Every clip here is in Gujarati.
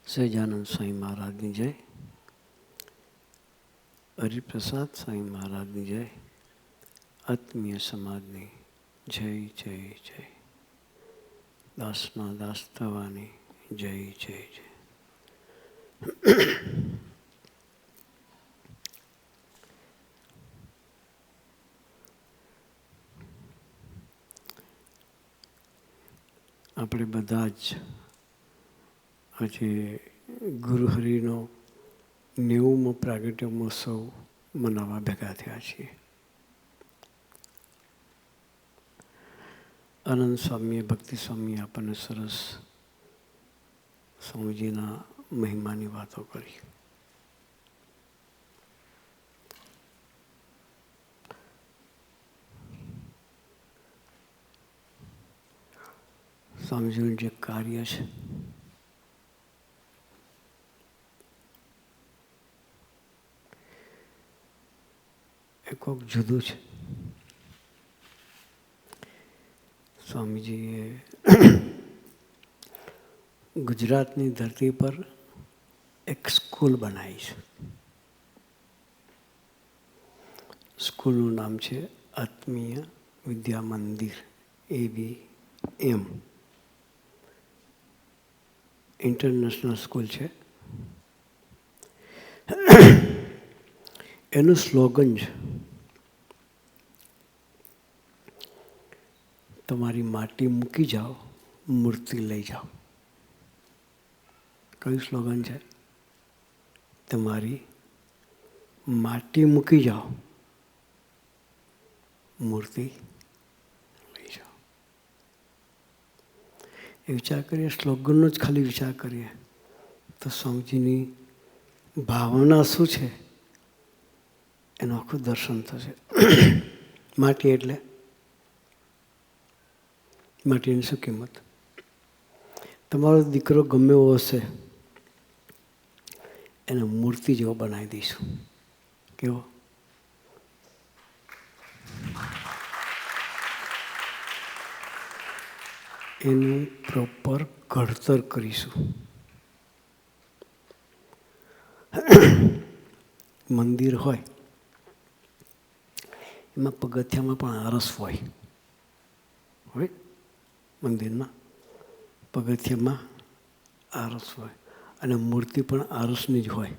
સહજાનંદ સ્વામી મહારાજની જય, હરિપ્રસાદ સ્વામી મહારાજની જય, આત્મીય સમાજની જય જય જય, દાસના દાસ થવાની જય જય જય. આપણે બધા જ આજે ગુરુહરિનો 90મો પ્રાગટ્ય મહોત્સવ મનાવવા ભેગા થયા છીએ. આનંદ સ્વામીએ, ભક્તિ સ્વામીએ આપણને સરસ સ્વામીજીના મહિમાની વાતો કરી. સ્વામીજીનું જે કાર્ય છે એ કોઈક જુદું છે. સ્વામીજીએ ગુજરાતની ધરતી પર એક સ્કૂલ બનાવી છે. સ્કૂલનું નામ છે આત્મીય Vidya Mandir, AVM. International school છે. એનું સ્લોગન છે, તમારી માટી મૂકી જાઓ, મૂર્તિ લઈ જાઓ. કયું સ્લોગન છે? તમારી માટી મૂકી જાઓ, મૂર્તિ લઈ જાઓ. એ વિચાર કરીએ, સ્લોગનનો જ ખાલી વિચાર કરીએ તો સ્વામીજીની ભાવના શું છે એનું આખું દર્શન થશે. માટી એટલે માટીની શું કિંમત? તમારો દીકરો ગમે એવો હશે એને મૂર્તિ જેવો બનાવી દઈશું. કેવો? એનું પ્રોપર ઘડતર કરીશું. મંદિર હોય એમાં પગથિયામાં પણ આરસ હોય. મંદિરમાં પગથિયામાં આરસ હોય અને મૂર્તિ પણ આરસની જ હોય.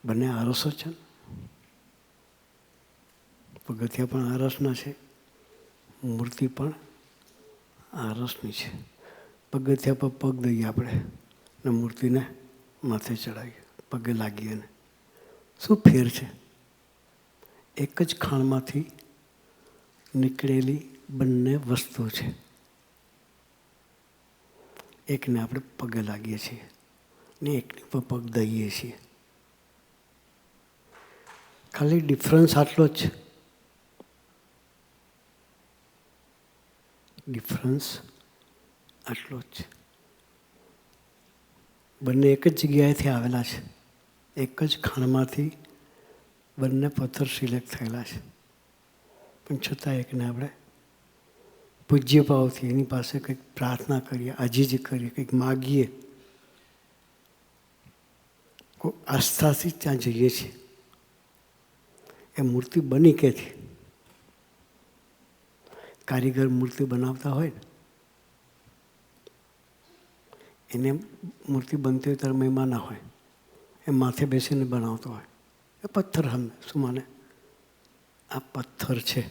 બંને આરસ જ છે. પગથિયા પણ આરસના છે, મૂર્તિ પણ આરસની છે. પગથિયા પર પગ દઈએ આપણે અને મૂર્તિને માથે ચડાવીએ, પગે લાગીએ. ને શું ફેર છે? એક જ ખાણમાંથી નીકળેલી બંને વસ્તુ છે. એકને આપણે પગે લાગીએ છીએ ને એકની પર પગ દઈએ છીએ. ખાલી ડિફરન્સ આટલો જ છે. ડિફરન્સ આટલો જ છે. બંને એક જ જગ્યાએથી આવેલા છે. એક જ ખાણમાંથી બંને પથ્થર સિલેક્ટ થયેલા છે. પણ છતાં એકને આપણે પૂજ્ય ભાવથી એની પાસે કંઈક પ્રાર્થના કરીએ, આજીજી કરીએ, કંઈક માગીએ, કોઈ આસ્થાથી ત્યાં જઈએ છીએ. એ મૂર્તિ બની ક્યાંથી? કારીગર મૂર્તિ બનાવતા હોય ને, એને મૂર્તિ બનતી હોય ત્યારે મહિમા ના હોય, એ માથે બેસીને બનાવતો હોય. એ પથ્થર હમે શું માને? આ પથ્થર છે.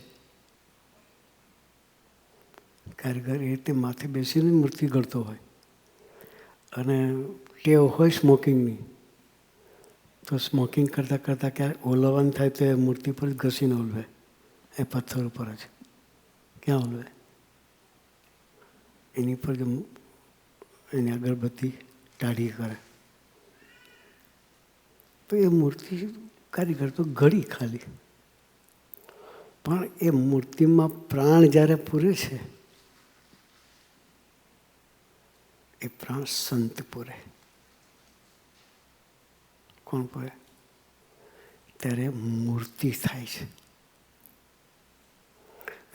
કારીગર એ રીતે માથે બેસીને મૂર્તિ ઘડતો હોય. અને ટેવ હોય સ્મોકિંગની, તો સ્મોકિંગ કરતાં કરતાં ક્યારેક ઓલવવાનું થાય તો એ મૂર્તિ પર જ ઘસીને ઓલવે. એ પથ્થર ઉપર જ. ક્યાં ઓલવે? એની પર જ એની અગરબત્તી ટાઢી કરે. તો એ મૂર્તિ કારીગર તો ઘડી ખાલી, પણ એ મૂર્તિમાં પ્રાણ જ્યારે પૂરે છે એ પ્રાણ સંત પૂરે. કોણ પૂરે? ત્યારે મૂર્તિ થાય છે.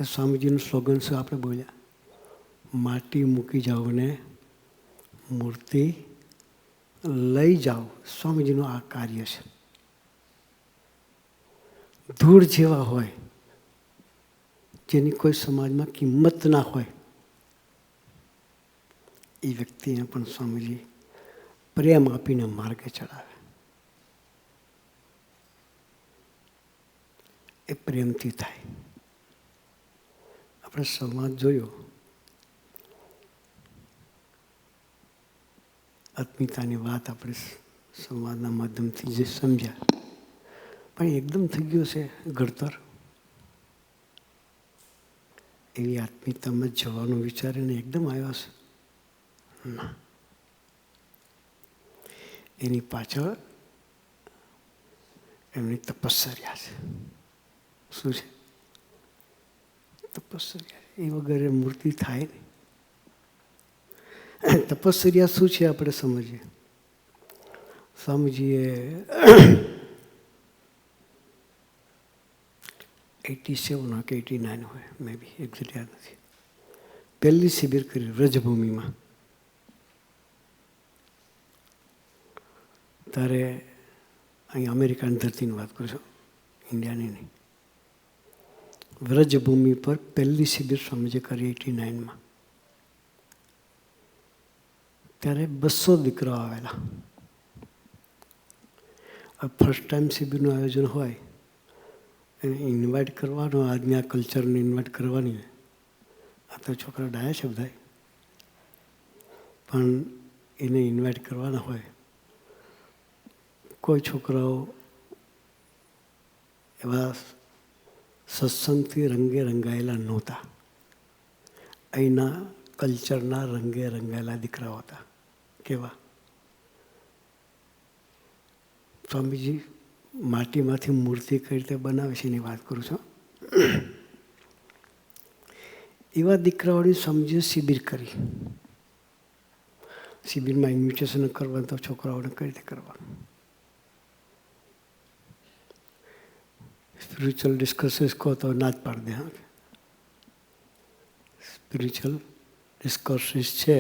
સ્વામીજીનું સ્લોગન શું આપણે બોલ્યા? માટી મૂકી જાઓ ને મૂર્તિ લઈ જાઓ. સ્વામીજીનું આ કાર્ય છે. ધૂળ જેવા હોય, જેની કોઈ સમાજમાં કિંમત ના હોય, એ વ્યક્તિને પણ સ્વામીજી પ્રેમ આપીને માર્ગે ચડાવે. એ પ્રેમથી થાય. આપણે સમાજ જોયો, આત્મીયતાની વાત આપણે સંવાદના માધ્યમથી જે સમજ્યા, પણ એકદમ થઈ ગયું છે ઘડતર. એવી આત્મીયતામાં જવાનું વિચારીને એકદમ આવ્યા છે ના. એની પાછળ એમની તપશ્ચર્યા છે. શું છે? તપશ્ચર્યા. એ વગર મૂર્તિ થાય નહીં. તપશ્ચર્યા શું છે આપણે સમજીએ. સ્વામીજીએ 87 કે 89 હોય, મે બી એક્ઝેક્ટ યાદ નથી, પહેલી શિબિર કરી વ્રજભૂમિમાં. ત્યારે અહીં અમેરિકાની ધરતીની વાત કરું છું, ઇન્ડિયાની નહીં. વ્રજભૂમિ પર પહેલી શિબિર સ્વામીજી કરી 89માં. ત્યારે 200 દીકરાઓ આવેલા. ફર્સ્ટ ટાઈમ શિબિરનું આયોજન હોય, એને ઇન્વાઇટ કરવાનો, આજની આ કલ્ચરને ઇન્વાઇટ કરવાની. આ તો છોકરા ડાયા છે બધા, પણ એને ઇન્વાઇટ કરવાના હોય. કોઈ છોકરાઓ એવા સત્સંગથી રંગે રંગાયેલા નહોતા. અહીંના કલ્ચરના રંગે રંગાયેલા દીકરાઓ હતા. કેવા? સ્વામીજી માટીમાંથી મૂર્તિ કઈ રીતે બનાવે છે એની વાત કરું છું. એવા દીકરાઓની સ્વામીજીએ શિબિર કરી. શિબિરમાં ઇન્વિટેશન કરવાનું તો છોકરાઓને કઈ રીતે કરવાનું. સ્પિરિચ્યુઅલ ડિસ્કર્સીસ કહો તો ના જ પાડી દે. હા, સ્પિરિચ્યુઅલ ડિસ્કર્સીસ છે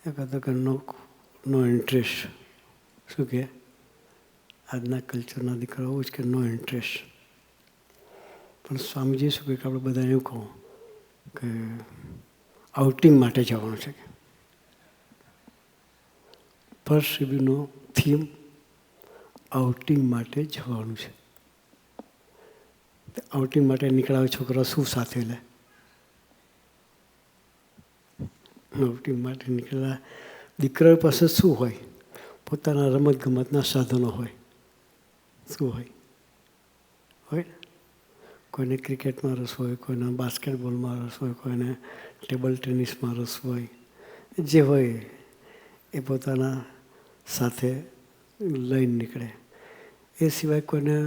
એ કહેતો કે નો ઇન્ટરેસ્ટ. શું કહે? આજના કલ્ચરના દીકરાઓ જ કે નો ઇન્ટરેસ્ટ. પણ સ્વામીજી શું કહે કે આપણે બધાને એવું કહું કે આઉટિંગ માટે જવાનું છે. ફર્સ્ટ શિબિરનો થીમ આઉટિંગ માટે જવાનું છે. આઉટિંગ માટે નીકળ્યા છોકરા શું સાથે લે? આઉટિંગ માટે નીકળેલા દીકરાઓ પાસે શું હોય? પોતાના રમતગમતના સાધનો હોય. શું હોય? હોય ને? કોઈને ક્રિકેટમાં રસ હોય, કોઈને બાસ્કેટબોલમાં રસ હોય, કોઈને ટેબલ ટેનિસમાં રસ હોય. જે હોય એ પોતાના સાથે લઈને નીકળે. એ સિવાય કોઈને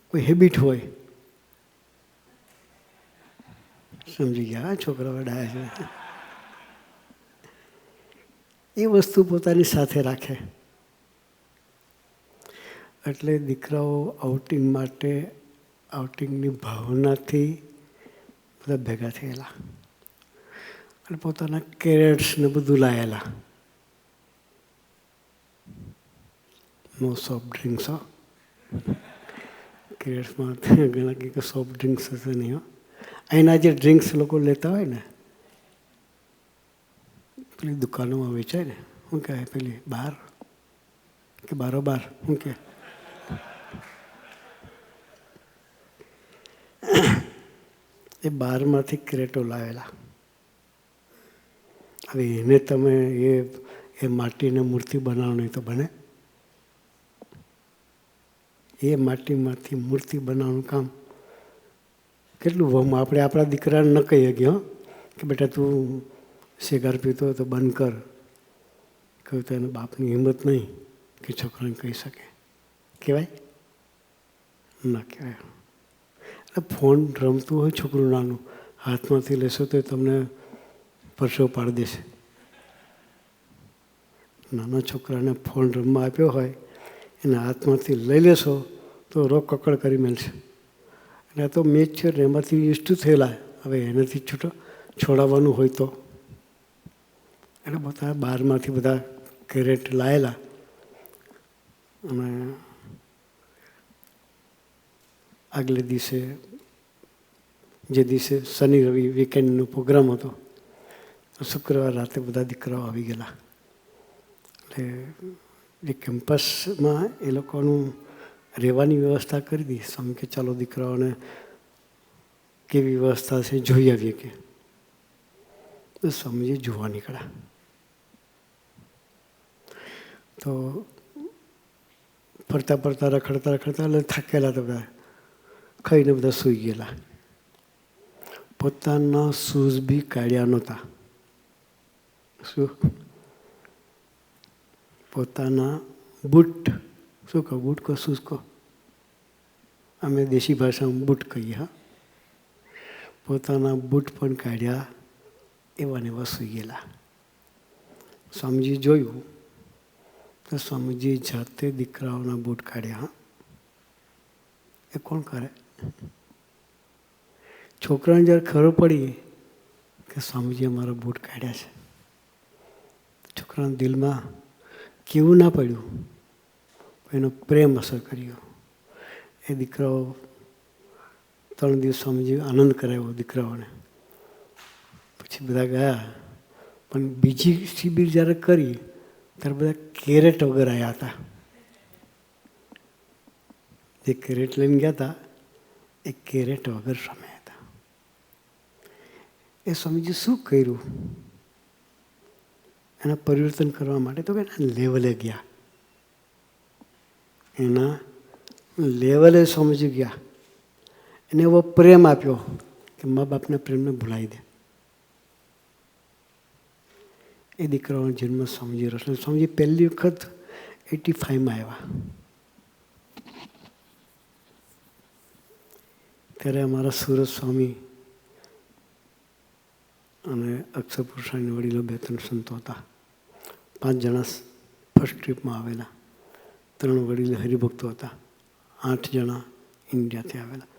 કોઈ હેબિટ હોય. સમજી ગયા છોકરાઓ ડાયા છે. એ વસ્તુ પોતાની સાથે રાખે. એટલે દીકરાઓ આઉટિંગ માટે, આઉટિંગની ભાવનાથી બધા ભેગા થયેલા અને પોતાના કેરેટ્સને બધું લાયેલા. નો સોફ્ટ ડ્રિંક્સ. કેરેટ્સમાં ઘણા કંઈક સોફ્ટ ડ્રિંક્સ હશે નહીં. અહીંના જે ડ્રિંક્સ લોકો લેતા હોય ને, પેલી દુકાનોમાં વેચાય ને, શું કહેવાય પેલી બાર કે બારોબાર, શું કહે? એ બારમાંથી ક્રેટો લાવેલા. હવે એને તમે એ માટીને મૂર્તિ બનાવો નહીં તો બને? એ માટીમાંથી મૂર્તિ બનાવવાનું કામ કેટલું વહમ. આપણે આપણા દીકરાને ન કહીએ કે કે બેટા તું સિગાર પીતો હોય તો બંધ કર. કહ્યું તો એના બાપની હિંમત નહીં કે છોકરાને કહી શકે. કહેવાય? ના કહેવાય. એટલે ફોન રમતું હોય છોકરું નાનું, હાથમાંથી લેશો તો તમને પરસેવો પાડી દેશે. નાના છોકરાને ફોન રમવા આપ્યો હોય, એના હાથમાંથી લઈ લેશો તો રોગ કકડ કરી મેળશે. એટલે આ તો મેચ છે ને, એમાંથી યુઝ થયેલા. હવે એનાથી છોડાવવાનું હોય તો એટલે બધા બહારમાંથી બધા કેરેટ લાયેલા અને આગલે દિવસે જે દિવસે શનિ રવિ વીકેન્ડનો પ્રોગ્રામ હતો શુક્રવાર રાતે બધા દીકરાઓ આવી ગયેલા. એટલે એ કેમ્પસમાં એ લોકોનું રહેવાની વ્યવસ્થા કરી હતી. સ્વામી કે ચાલો દીકરાઓને કેવી વ્યવસ્થા છે જોઈ આવીએ કે. તો સ્વામીજી જોવા નીકળ્યા. તો ફરતા ફરતા રખડતા એટલે થાકેલા તો બધા ખાઈને બધા સૂઈ ગયેલા. પોતાના શૂઝ બી કાઢ્યા નહોતા. શું? પોતાના બૂટ, શું કહો બૂટ કહો શૂઝ કહો, અમે દેશી ભાષામાં બૂટ કહીએ. હા, પોતાના બૂટ પણ કાઢ્યા એવા ને એવા સૂઈ ગયેલા. સ્વામીજી જોયું તો સ્વામીજી જાતે દીકરાઓના બૂટ કાઢ્યા. હા, એ કોણ કરે? છોકરાને જ્યારે ખબર પડી કે સ્વામીજી અમારા બૂટ કાઢ્યા છે, છોકરાના દિલમાં કેવું ના પડ્યું, એનો પ્રેમ અસર કર્યો. એ દીકરાઓ 3 દિવસ સ્વામીજી આનંદ કરાવ્યો દીકરાઓને. પછી બધા ગયા. પણ બીજી શિબિર જ્યારે કરી ત્યારે બધા કેરેટ વગર આવ્યા હતા. જે કેરેટ લઈને ગયા હતા એ કેરેટ વગર રમ્યા હતા. એ સ્વામીજી શું કર્યું એના પરિવર્તન કરવા માટે? તો કે એના લેવલે ગયા. એના લેવલે સ્વામીજી ગયા. એને એવો પ્રેમ આપ્યો કે મા બાપના પ્રેમને ભૂલાવી દે. એ દીકરાઓનો જન્મ સ્વામીજી રસલ. સ્વામીજી પહેલી વખત 85માં આવ્યા. ત્યારે અમારા સુરત સ્વામી અને અક્ષર પુરુષાની વડીલો 2-3 સંતો હતા. 5 જણા ફર્સ્ટ ટ્રીપમાં આવેલા. 3 વડીલ હરિભક્તો હતા. 8 જણા ઇન્ડિયાથી આવેલા.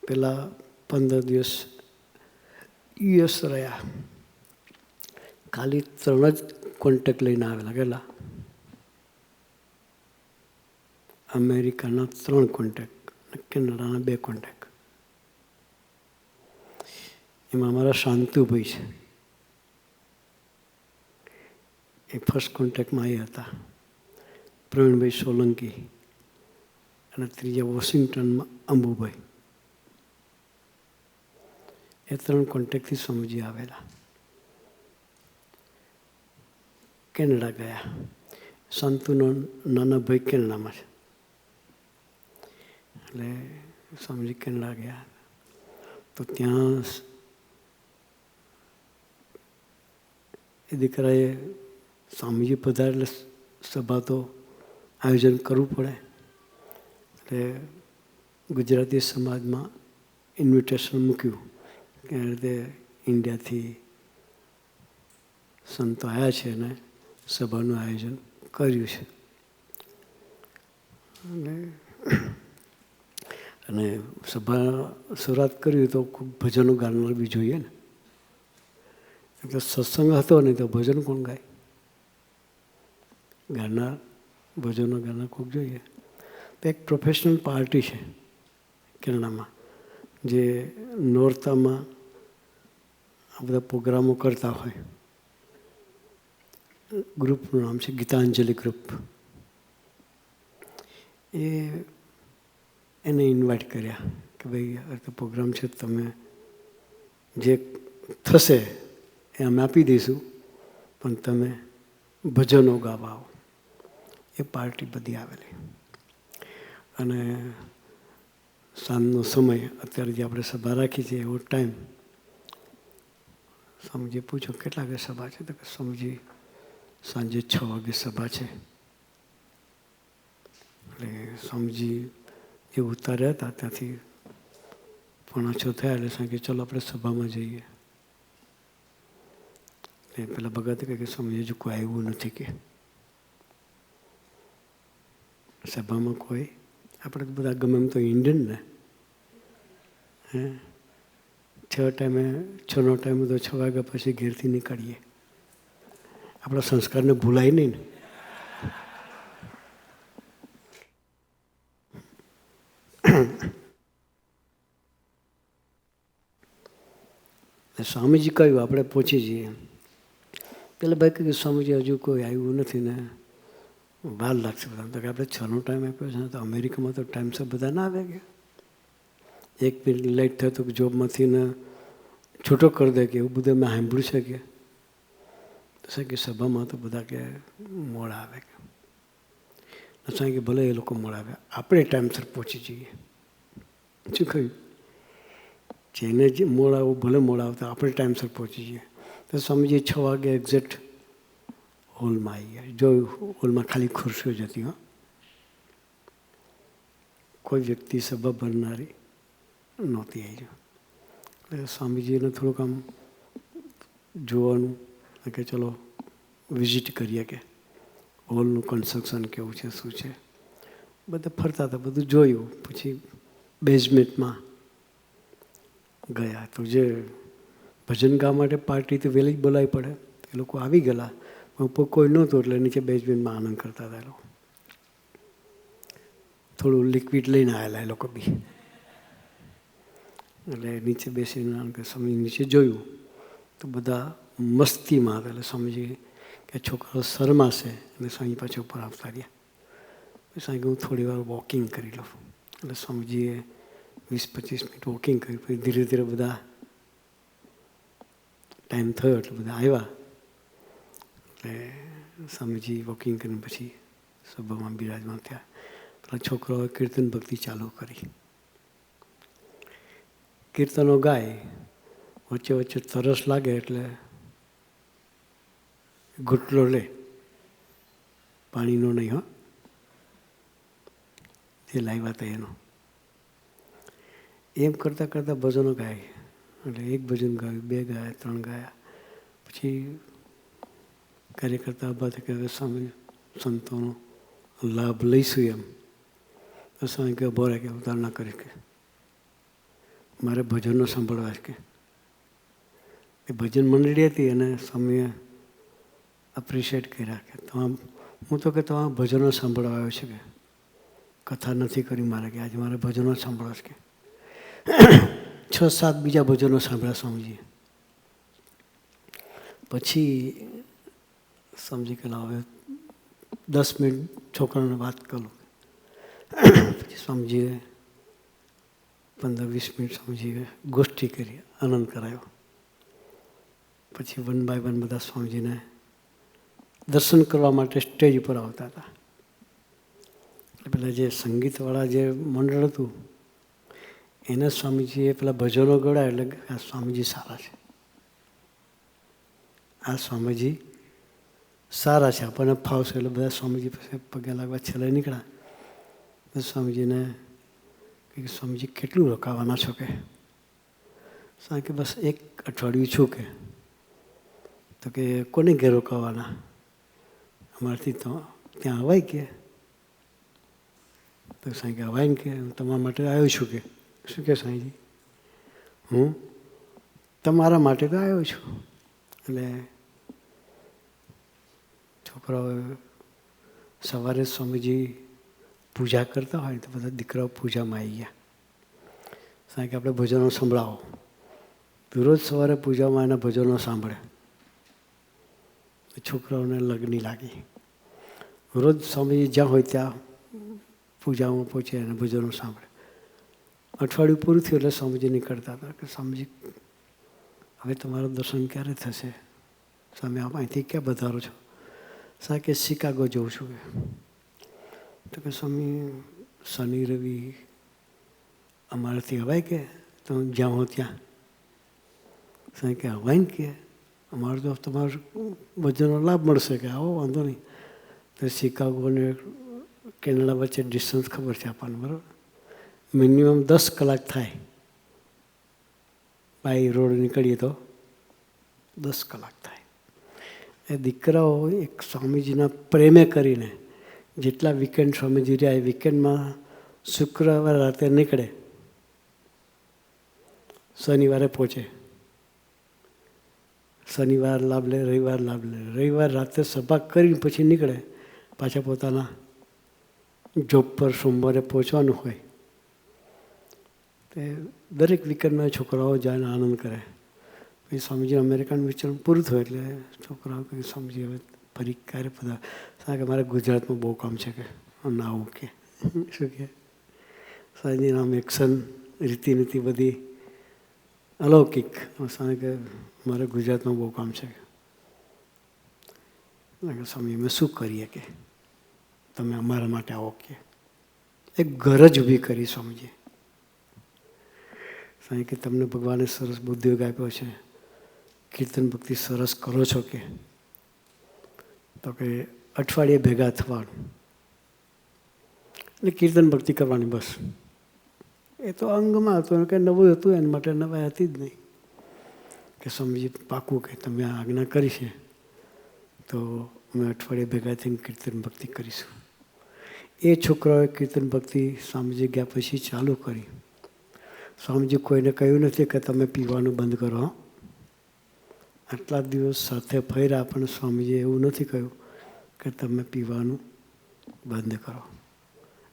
પેલા 15 દિવસ યુએસ રહ્યા. ખાલી 3 જ કોન્ટેક્ટ લઈને આવેલા. કેટલા? અમેરિકાના 3 કોન્ટેક્ટ, કેનેડાના 2 કોન્ટેક્ટ. એમાં અમારા શાંતુભાઈ છે, એ ફર્સ્ટ કોન્ટેક્ટમાં એ હતા. પ્રવીણભાઈ સોલંકી અને ત્રીજા વોશિંગ્ટનમાં અંબુભાઈ. એ 3 કોન્ટેક્ટથી સ્વામીજી આવેલા. કેનેડા ગયા. શાંતુનો નાના ભાઈ કેનેડામાં છે. એટલે સ્વામીજી કેનેડા ગયા તો ત્યાં એ દીકરાએ સ્વામીજી પધારે એટલે સભા તો આયોજન કરવું પડે. એટલે ગુજરાતી સમાજમાં ઇન્વિટેશન મૂક્યું કે આ રીતે ઇન્ડિયાથી સંતો આવ્યા છે અને સભાનું આયોજન કર્યું છે. અને સભા શરૂઆત કરી તો ખૂબ ભજનો ગાનાર બી જોઈએ ને. એટલે સત્સંગ હતો ને તો ભજન કોણ ગાય? ગાનાર, ભજનો ગાનાર ખૂબ જોઈએ. તો એક પ્રોફેશનલ પાર્ટી છે કેનેડામાં જે નોરતામાં આ બધા પ્રોગ્રામો કરતા હોય. ગ્રુપનું નામ છે ગીતાંજલિ ગ્રુપ. એને ઇન્વાઇટ કર્યા કે ભાઈ આ રીતે પ્રોગ્રામ છે, તમે જે થશે એ અમે આપી દઈશું, પણ તમે ભજનો ગાવા આવો. એ પાર્ટી બધી આવેલી. અને સાંજનો સમય, અત્યારે જે આપણે સભા રાખી છે એવો ટાઈમ. સ્વામીજીએ પૂછ્યું કેટલા વાગે સભા છે? તો કે સ્વામીજી સાંજે 6 વાગે સભા છે. એટલે સ્વામીજી જે ઉતાર્યા હતા ત્યાંથી 5:45 થયા એટલે સ્વામી ચલો આપણે સભામાં જઈએ. એટલે પેલા ભગત કહે કે સ્વામી હજુ કોઈ આવ્યું નથી કે સભામાં કોઈ. આપણે બધા ગમે એમ તો ઇન્ડિયન ને, છનો ટાઈમે તો 6 વાગ્યા પછી ઘેરથી નીકળીએ. આપણા સંસ્કારને ભૂલાય નહીં ને. સ્વામીજી કહ્યું આપણે પહોંચી જઈએ. પેલા ભાઈ કહ્યું સ્વામીજી હજુ કોઈ આવ્યું નથી ને વાર લાગશે બધા. તો કે આપણે 6નો ટાઈમ આપ્યો છે ને, તો અમેરિકામાં તો ટાઈમસર બધા ના આવે ગયા. 1 મિનિટ લેટ થયો તો જોબમાંથી ને છૂટો કરી દે કે એવું બધું મેં સાંભળ્યું છે કે. તો સાહેબ કે સભામાં તો બધા કે મોડા આવે કે. સાહેબ કે ભલે એ લોકો મોડા આવે, આપણે ટાઈમસર પહોંચી જઈએ. શું કહ્યું? જેને જે મોડા આવું ભલે મોડા આવતા, આપણે ટાઈમસર પહોંચી જઈએ. તો સ્વામીજી 6 વાગે એક્ઝેક્ટ હોલમાં આવી ગયા. જોયું હોલમાં ખાલી ખુરશીઓ જ હતી. કોઈ વ્યક્તિ સભા ભરનારી નહોતી આવી. એટલે સ્વામીજીને થોડુંક આમ જોવાનું કે ચલો વિઝિટ કરીએ કે હોલનું કન્સ્ટ્રક્શન કેવું છે, શું છે. બધા ફરતા હતા, બધું જોયું. પછી બેઝમેન્ટમાં ગયા. તો જે ભજન ગાવા માટે પાર્ટી તો વહેલી જ બોલાવી પડે. એ લોકો આવી ગયેલા, પણ ઉપર કોઈ નહોતું એટલે નીચે બેઝમેન્ટમાં આનંદ કરતા હતા. એ લોકો થોડું લિક્વિડ લઈને આવેલા એ લોકો બી. એટલે નીચે બેસીને સ્વામી નીચે જોયું તો બધા મસ્તીમાં હતા. એટલે સ્વામીજી કે છોકરાઓ શરમાશે અને સ્વામી પાછા ઉપર આવતા રહ્યા. સ્વામી હું થોડી વાર વોકિંગ કરી લઉં. એટલે સ્વામીજીએ 20-25 મિનિટ વોકિંગ કર્યું. પછી ધીરે ધીરે બધા ટાઈમ થયો એટલે બધા આવ્યા. એટલે સ્વામીજી વોકિંગ કરીને પછી સભામાં બિરાજમાન થયા. પેલા છોકરાઓએ કીર્તન ભક્તિ ચાલુ કરી. કીર્તનો ગાય, વચ્ચે વચ્ચે તરસ લાગે એટલે ઘૂંટલો લે, પાણીનો નહીં. જે લાવ્યા હતા એનો. એમ કરતાં કરતાં ભજનો ગાય. એટલે 1 ભજન ગાયું, 2 ગાયા, 3 ગાયા. પછી કાર્યકર્તા ઊભા કે હવે સ્વામી સંતોનો લાભ લઈશું એમ. તો સ્વામી કે ઉભો રહે કે ઉતાર ના કરીશ કે મારે ભજનો સાંભળવા છે કે. એ ભજન મંડળી હતી અને સ્વામીએ એપ્રિશિએટ કર્યા કે હું તો કે તમારા ભજનો સાંભળવા આવ્યો છે કે કથા નથી કરી મારે કે આજે મારે ભજનો સાંભળવા છે કે. 6-7 બીજા ભજનો સાંભળ્યા સ્વામીજીએ. પછી સમજી કે હવે 10 મિનિટ છોકરાને વાત કરું. પછી સ્વામીજીએ 15-20 મિનિટ સ્વામીજીએ ગોષ્ઠી કરી, આનંદ કરાયો. પછી 1 બાય 1 બધા સ્વામીજીને દર્શન કરવા માટે સ્ટેજ ઉપર આવતા હતા. એટલે પેલા જે સંગીતવાળા જે મંડળ હતું એને સ્વામીજીએ પેલા ભજનો ગળાય એટલે આ સ્વામીજી સારા છે, આ સ્વામીજી સારા છે, આપણને ફાવશે. એટલે બધા સ્વામીજી પાસે પગે લાગવા છેલ્લે નીકળ્યા. તો સ્વામીજીને કે સ્વામીજી કેટલું રોકાવાના છો કે. સ્વામી કે બસ 1 અઠવાડિયું છું કે. તો કે કોને ઘેર રોકાવાના, અમારાથી તો ત્યાં અવાય કે. તો સ્વામી કે અવાય ને કે હું તમારા માટે આવ્યો છું કે. શું કે સ્વામીજી? હું તમારા માટે તો આવ્યો છું. એટલે છોકરાઓ સવારે સ્વામીજી પૂજા કરતા હોય તો બધા દીકરાઓ પૂજામાં આવી ગયા. સ્વામી કે આપણે ભજનો સંભળાવો. રોજ સવારે પૂજામાં એના ભજનો સાંભળે. છોકરાઓને લગની લાગી. રોજ સ્વામીજી જ્યાં હોય ત્યાં પૂજામાં પહોંચે અને ભજનો સાંભળે. અઠવાડિયું પૂરું થયું એટલે સ્વામીજી નીકળતા હતા કે સ્વામીજી હવે તમારું દર્શન ક્યારે થશે? સ્વામી આપ અહીંથી ક્યાં વધારો છો? સ્વામી કે શિકાગો જઉં છું કે. તો કે સ્વામી શનિ રવિ અમારાથી હવાય કે તો જ્યાં હો ત્યાં? સ્વામી કે હવાય ને કે અમારે તો તમારો ભજનનો લાભ મળશે કે આવો વાંધો નહીં. તો શિકાગો અને કેનેડા વચ્ચે ડિસ્ટન્સ ખબર છે આપણને, બરાબર? મિનિમમ 10 કલાક થાય. બાય રોડ નીકળીએ તો 10 કલાક થાય. એ દીકરાઓ એક સ્વામીજીના પ્રેમે કરીને જેટલા વીકેન્ડ સ્વામીજી રહ્યા એ વીકેન્ડમાં શુક્રવાર રાતે નીકળે શનિવારે પહોંચે, શનિવાર લાભ લે, રવિવાર લાભ લે, રવિવાર રાતે સભા કરીને પછી નીકળે પાછા પોતાના જોબ પર સોમવારે પહોંચવાનું હોય. તે દરેક વીકેન્ડમાં છોકરાઓ જાય ને આનંદ કરે. પછી સ્વામીજી અમેરિકન વિચરણ પૂરું થયું એટલે છોકરાઓ કહે સ્વામીજી હવે ફરી ક્યારે બધા કારણ કે મારે ગુજરાતમાં બહુ કામ છે કે ના આવું કે શું કે સ્વામીજીનું આમ એક્શન રીતિ બધી અલૌકિક. સ્વામી કે મારે ગુજરાતમાં બહુ કામ છે કે સ્વામી અમે શું કરીએ કે તમે અમારા માટે આવો કે એક ઘર જ ઊભી કરી સ્વામીજી. સ્વામી કે તમને ભગવાને સરસ બુદ્ધિયોગ આપ્યો છે, કીર્તન ભક્તિ સરસ કરો છો કે તો કે અઠવાડિયે ભેગા થવાનું એટલે કીર્તન ભક્તિ કરવાની બસ. એ તો અંગમાં હતું કંઈ નવું હતું એના માટે નવાઈ હતી જ નહીં કે સ્વામીજી પાકું કે તમે આ આજ્ઞા કરી છે તો અમે અઠવાડિયે ભેગા થઈને કીર્તન ભક્તિ કરીશું. એ છોકરાઓએ કીર્તન ભક્તિ સ્વામીજી ગયા પછી ચાલુ કરી. સ્વામીજી કોઈને કહ્યું નથી કે તમે પીવાનું બંધ કરો. આટલા દિવસ સાથે ફર્યા પણ સ્વામીજીએ એવું નથી કહ્યું કે તમે પીવાનું બંધ કરો.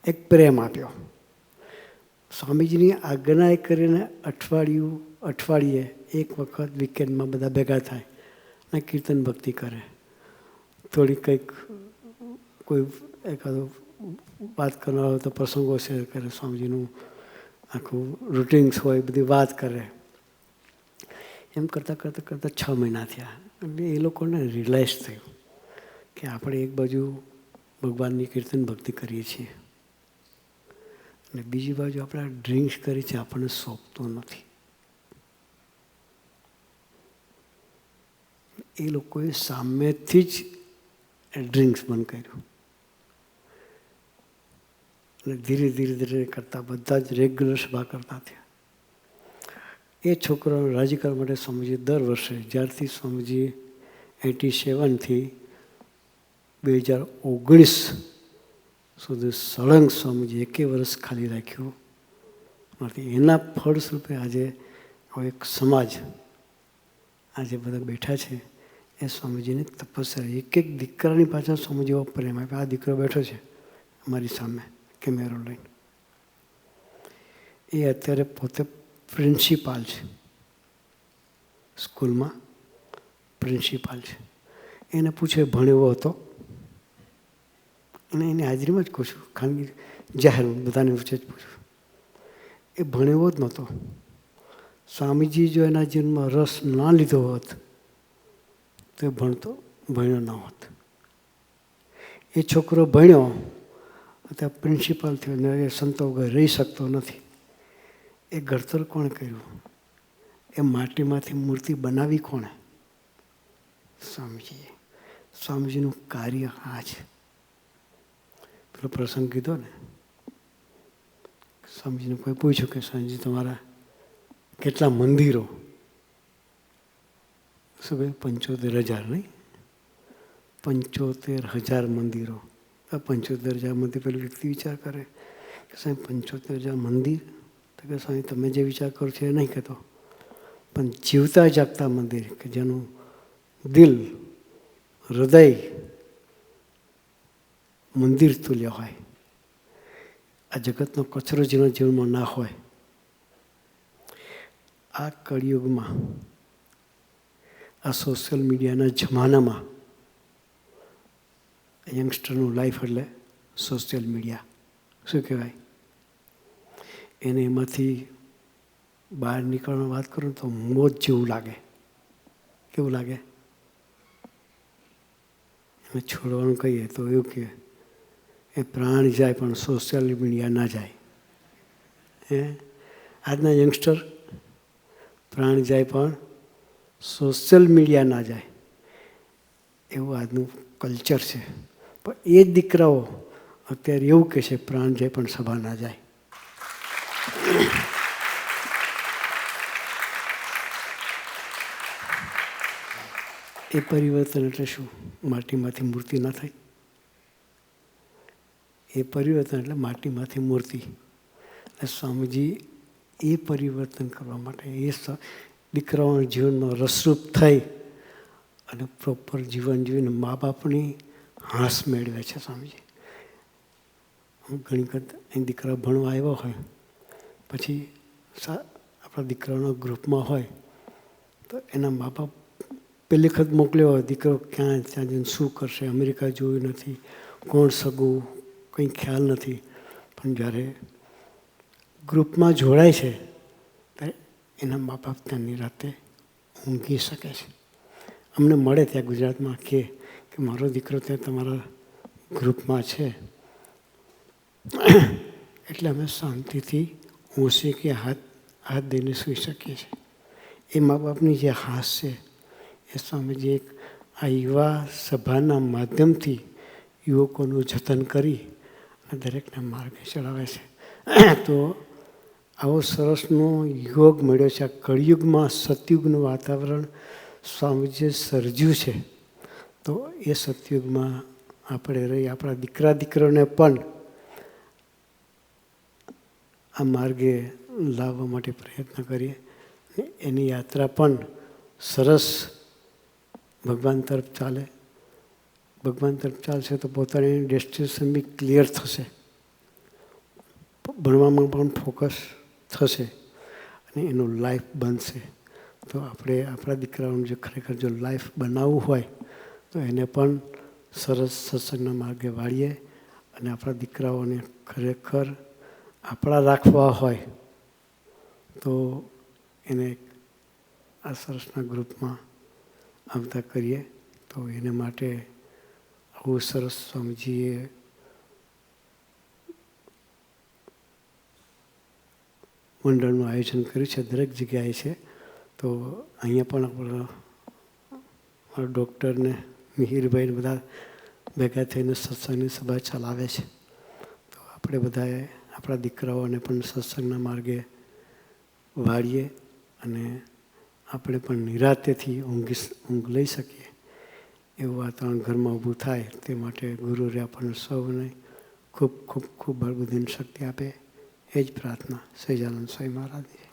એક પ્રેમ આપ્યો. સ્વામીજીની આજ્ઞા કરીને અઠવાડિયે એક વખત વીકેન્ડમાં બધા ભેગા થાય અને કીર્તન ભક્તિ કરે. થોડી કંઈક કોઈ એકાદો વાત કરનાર હોય તો પ્રસંગો શેર કરે, સ્વામીજીનું આખું રૂટિન્સ હોય બધી વાત કરે. એમ કરતાં 6 મહિના થયા એટલે એ લોકોને રિયલાઇઝ થયું કે આપણે એક બાજુ ભગવાનની કીર્તન ભક્તિ કરીએ છીએ અને બીજી બાજુ આપણે ડ્રિંક્સ કરી છે આપણને સોંપતું નથી. એ લોકોએ સામેથી જ ડ્રિંક્સ બંધ કર્યું અને ધીરે ધીરે કરતાં બધા જ રેગ્યુલર સભા કરતા થયા. એ છોકરાઓને રાજી કરવા માટે સ્વામીજી દર વર્ષે જ્યારથી સ્વામીજી 87થી 2019 સુધી સળંગ સ્વામીજી એકે વર્ષ ખાલી રાખ્યું નથી. એના ફળસ્વરૂપે આજે એક સમાજ આજે બધા બેઠા છે એ સ્વામીજીની તપસ્યા. એક દીકરાની પાછળ સ્વામીજી એવો પ્રેમ આપ્યો. આ દીકરો બેઠો છે અમારી સામે કેમેરો લઈને, એ અત્યારે પોતે પ્રિન્સિપાલ છે, સ્કૂલમાં પ્રિન્સિપાલ છે. એને પૂછે ભણેવો હતો અને એની હાજરીમાં જ પૂછું, ખાનગી જાહેર બધાને પૂછે જ પૂછું. એ ભણેવો જ નહોતો. સ્વામીજી જો એના જીવનમાં રસ ના લીધો હોત તો એ ભણ્યો ન હોત. એ છોકરો ભણ્યો અત્યારે પ્રિન્સિપાલ થયો ને એ સંતો વગર રહી શકતો નથી. એ ઘડતર કોણે કર્યું? એ માટીમાંથી મૂર્તિ બનાવી કોણે? સ્વામીજીએ. સ્વામીજીનું કાર્ય આ છે. પેલો પ્રસંગ કીધો ને, સ્વામીજીને કોઈ પૂછ્યું કે સ્વામીજી તમારા કેટલા મંદિરો? શું કહ્યું? 75,000 નહીં, 75,000 મંદિરો. 75,000 મંદિર પેલું વ્યક્તિ વિચાર કરે કે સાહેબ 75,000 મંદિર તો કે સ્વામી તમે જે વિચાર કરો છો એ નહીં કહેતો, પણ જીવતા જાગતા મંદિર કે જેનું દિલ હૃદય મંદિર તુલ્ય હોય, આ જગતનો કચરો જેના જીવનમાં ના હોય. આ કળિયુગમાં આ સોશિયલ મીડિયાના જમાનામાં યંગસ્ટરનું લાઈફ એટલે સોશિયલ મીડિયા શું કહેવાય એને, એમાંથી બહાર નીકળવાની વાત કરું તો મોજ જેવું લાગે. કેવું લાગે? એને છોડવાનું કહીએ તો એવું કે એ પ્રાણ જાય પણ સોશિયલ મીડિયા ના જાય. આજના યંગસ્ટર પ્રાણ જાય પણ સોશિયલ મીડિયા ના જાય એવું આજનું કલ્ચર છે. પણ એ જ દીકરાઓ અત્યારે એવું કહે છે પ્રાણ જાય પણ સભા ના જાય. એ પરિવર્તન એટલે શું? માટીમાંથી મૂર્તિ ના થાય. એ પરિવર્તન એટલે માટીમાંથી મૂર્તિ. એટલે સ્વામીજી એ પરિવર્તન કરવા માટે એ દીકરાઓના જીવનમાં રસરૂપ થઈ અને પ્રોપર જીવન જીવીને મા બાપની હાંસ મેળવે છે સ્વામીજી. ઘણી વખત અહીં દીકરા ભણવા આવ્યા હોય, પછી આપણા દીકરાઓના ગ્રુપમાં હોય તો એના મા બાપ પહેલી વખત મોકલ્યો હોય, દીકરો ક્યાં ત્યાં જઈને શું કરશે, અમેરિકા જોયું નથી, કોણ સગું, કંઈ ખ્યાલ નથી. પણ જ્યારે ગ્રુપમાં જોડાય છે ત્યારે એના મા બાપ ત્યાં નિરાતે ઊંઘી શકે છે. અમને મળે ત્યાં ગુજરાતમાં કે મારો દીકરો ત્યાં તમારા ગ્રુપમાં છે, એટલે અમે શાંતિથી ઊંઘી કે હાથ દઈને સૂઈ શકીએ છીએ. એ મા બાપની જે હાસ છે એ સ્વામીજી એક આ યુવા સભાના માધ્યમથી યુવકોનું જતન કરી અને દરેકને માર્ગે ચડાવે છે. તો આવો સરસનો યોગ મળ્યો છે. આ કળિયુગમાં સતયુગનું વાતાવરણ સ્વામીજીએ સર્જ્યું છે. તો એ સતયુગમાં આપણે રહી આપણા દીકરા દીકરીઓને પણ આ માર્ગે લાવવા માટે પ્રયત્ન કરીએ. એની યાત્રા પણ સરસ ભગવાન તરફ ચાલે. ભગવાન તરફ ચાલશે તો પોતાની ડેસ્ટિનેશન બી ક્લિયર થશે, ભણવામાં પણ ફોકસ થશે અને એનું લાઈફ બનશે. તો આપણે આપણા દીકરાઓનું જો ખરેખર જો લાઈફ બનાવવું હોય તો એને પણ સરસ સત્સંગના માર્ગે વાળીએ અને આપણા દીકરાઓને ખરેખર આપણા રાખવા હોય તો એને આ સરસના ગ્રુપમાં આવતા કરીએ. તો એને માટે આવું સરસ સ્વામીજીએ મંડળનું આયોજન કર્યું છે, દરેક જગ્યાએ છે. તો અહીંયા પણ આપણા ડૉક્ટરને મિહિરભાઈને બધા ભેગા થઈને સત્સંગની સભા ચલાવે છે. તો આપણે બધાએ આપણા દીકરાઓને પણ સત્સંગના માર્ગે વાળીએ અને આપણે પણ નિરાંતેથી ઊંઘ લઈ શકીએ એવું વાતાવરણ ઘરમાં ઊભું થાય. તે માટે ગુરુએ આપણને સૌને ખૂબ ખૂબ ખૂબ બળબુદ્ધિની શક્તિ આપે, એ જ પ્રાર્થના સહજાનંદ સ્વામી મહારાજની.